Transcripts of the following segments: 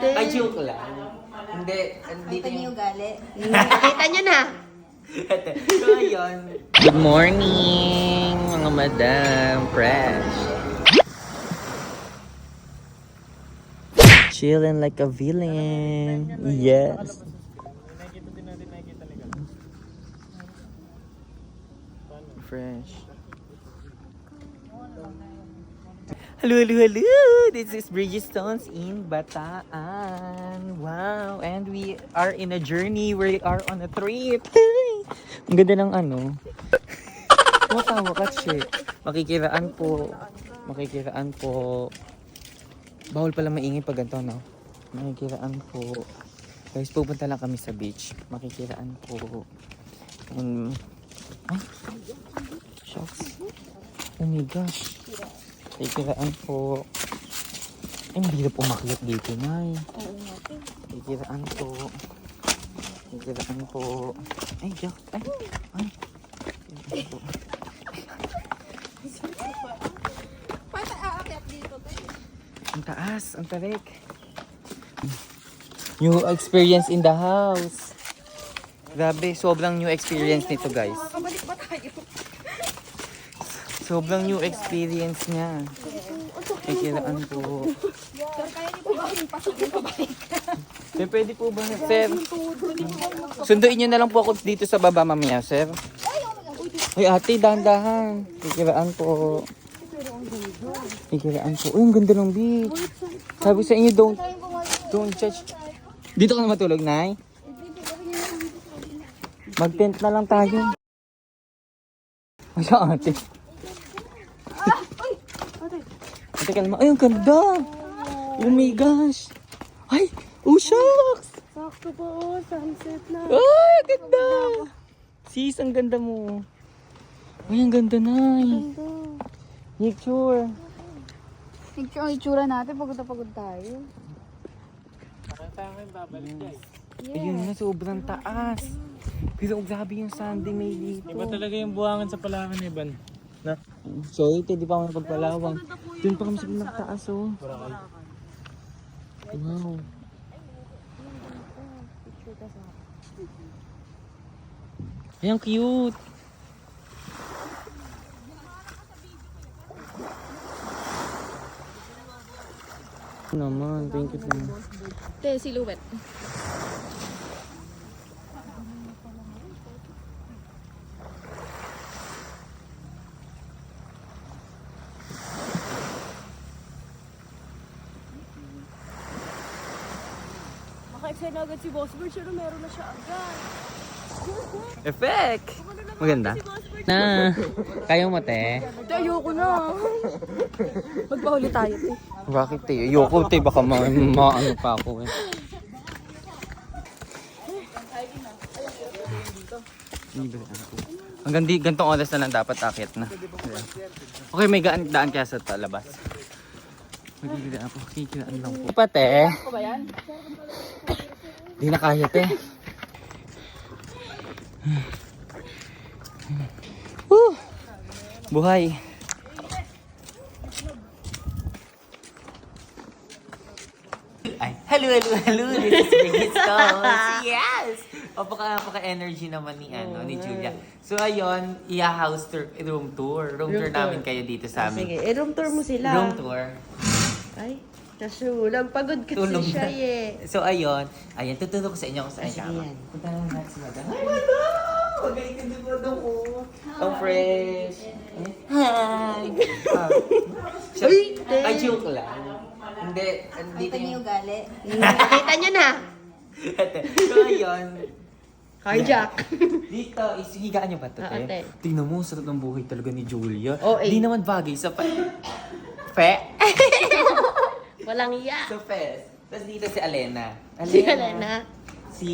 Ay, joke lang. Hindi, dito yung... ugali. Nakita nyo na. So, ayun. Good morning, mga madam. Fresh. Chilling like a villain. Yes. Fresh. Hello, hello, hello! This is Bridgestones in Bataan. Wow! And we are in a journey. We are on a trip. Ang ganda ng ano. Tumatawa ka, shit. Makikiraan po. Makikiraan po. Bawal pala maingay pag ganito, no? Makikiraan po. Guys, pupunta lang kami sa beach. Makikiraan po. And... Ay! Shucks. Oh my gosh. Makikiraan po. Ay, mahirap umakyat dito, Nay. Makikiraan po. Makikiraan po. Ay, Jack. Ay. Ay. Makikiraan po. Paano aakyat dito? Ang taas, ang tarik. New experience in the house. Grabe, sobrang new experience nito, guys. Makakabalik ba tayo? Sobrang new experience niya. Makikiraan po. Sir, kaya niyo po ba yung pasok yung pabalik? Sir, pwede po ba, sir? Sunduin niyo na lang po ako dito sa baba mamaya, sir. Uy, ate, dahan-dahan. Kikiraan po. Kikiraan po. Uy, ang ganda ng beach. Sabi sa inyo, don't judge. Dito ka na matulog, Nay? Mag-tent na lang tayo. Ay, ate. Ate, kalma. Ay, ang ganda. Oh my gosh. Ay, oh shucks. Sakto po, sunset na. Ay, ang ganda! Sis, ang ganda mo. Ay, ang ganda, Nay. Picture. Picture ang itsura natin, pagod na pagod tayo. Ayun na, sobrang taas. Pero grabe yung Sunday may dito. Iba talaga yung buwangan sa Palawan, Iban. Na? Sorry, di pa ako napagpalawang. Doon pa kami sa pinakataas, oh. Wow. Ay, ang cute. Naman, thank you so much. Ito, silhouette. Maka-excited na agad si Boss Bird, pero meron na siya agad. Effect! Maganda. Na, kaya mo, te? Ito, ayoko na. Magpahuli tayo, te. Bakit, te? Ayoko, te. Baka maano pa ako, eh. Hanggang gantong oras na lang dapat akit na. Okay, may daan kaya sa talabas. Magigidaan ako. Kikidaan lang po. Pa, te? Ako ba yan? Di na kaya, te. Buhay. Ay, hello, hello, hello. This is Bridgestones. Yes! Napaka-energy naman ni ni Julia. So ayun, house tour, room tour. Room tour namin kayo dito sa amin. Sige, room tour mo sila. Room tour. Ay, nasulang. Pagod kasi Tulog siya, na. eh. So ayun, tuturo ko sa inyo kung saan Sige kama. yan. Punta naman natin si Madam. Hi, Madam! Magaling ka din, Madam, oh. Ang fresh. Hi! Ay, joke lang. Hindi, dito yung... ugali. Nakita nyo na. So ayun, Carjack. dito is higaan niyo ba ito, Oo, te. te? Tingnan mo, sarap ng buhay talaga ni Julia. Oh, eh. Di naman bagay sa Fe? Walang iya. Sa Fes. Tapos dito si Alena. Si Alena. Si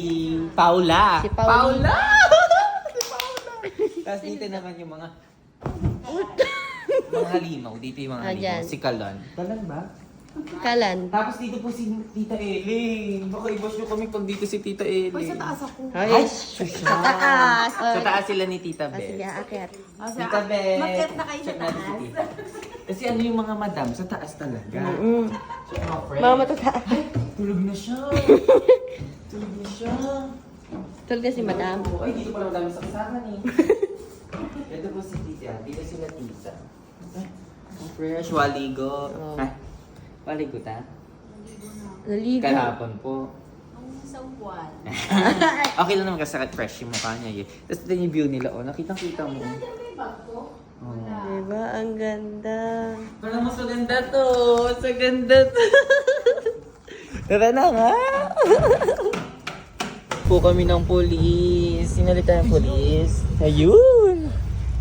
Paula. Si Paula. Si Paula. Tapos dito naman yung mga halimaw. Dito yung mga halimaw. Ayan. Si Kalan. Kalan ba? Kalan. Tapos dito po si Tita Ellen. Baka i-bash nyo kami pag dito si Tita Ellen. Sa taas ako. Ay, Shusha. sa taas. Sa taas sila ni Tita Ah, sige, Beth. akit. Tita Beth. Makyat na kayo sa Check natin si taas. Tita. Kasi ano yung mga madam, sa taas talaga. Mm. So, mga friends. Mga matataas. Tulog na siya. Tulog na siya. Talaga si madam. Ay, dito pala madami sa kasakan eh. Ito po si Tita. Dito sila Tita. Ang fresh. Waligo. Oh. Ha? Waligo ta? Naligo. Kahapon po. Isang buwan. Okay lang naman kasi fresh yung mukha niya eh. Tapos ito yung view nila. Oh, nakita-kita mo. Oh. Diba? Ang ganda. Parang mas maganda to. Mas maganda to. Tara na nga. Po kami ng police. Sinali tayo ng police. Ayun.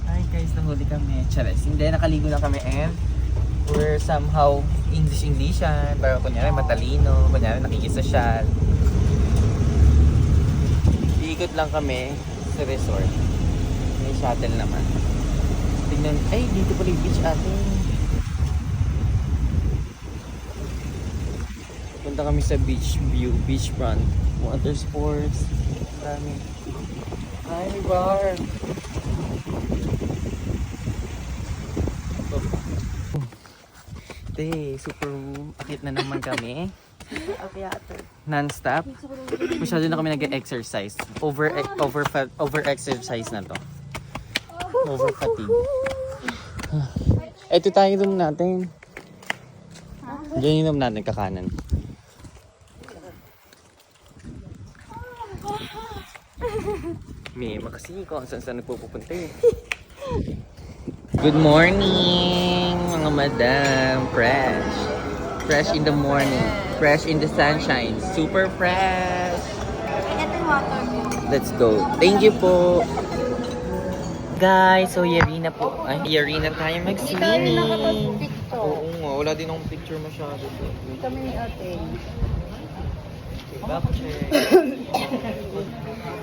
Ay guys, nahuli kami. Chares. Hindi, nakaligo lang kami and we're somehow English-Englishan. Para kunyari matalino. Kunyari nakikisosyal. Iikot lang kami sa resort. May shuttle naman. Tingnan, ay dito pala yung beach atin. Punta kami sa beach view, beachfront, water sports. Dami. Hi, bar. Super akit na naman kami. Non-stop. Masyado na kami nag-exercise. Over-exercise na to. Over fatigue. Ito tayo inom natin. Diyan inom natin kakanan. May makasi ko saan nagpupunta eh. Good morning mga madam. Fresh. Fresh in the morning. Fresh in the sunshine. Super fresh. Ito water mo. Let's go. Thank you po. Guys, so yari na po. Ay, yari na tayo mag-swimming. nakapag-picture. Oo nga, wala din akong picture masyado. Kami ni ate.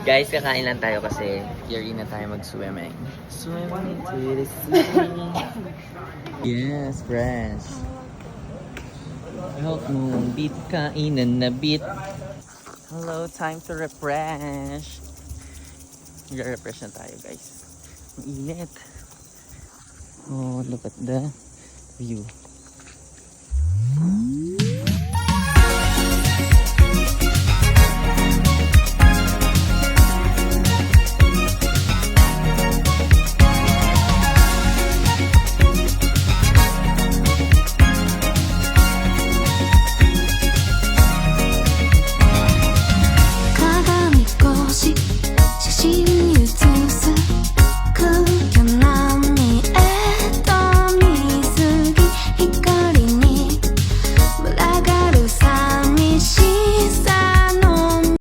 Guys, kakain lang tayo kasi yari na tayo mag-swimming. Swimming to the sea. Yes, fresh. Help mo, beat kainan na beat. Hello, time to refresh. Mag-refresh na tayo, guys. Ang init. Oh, look at the view.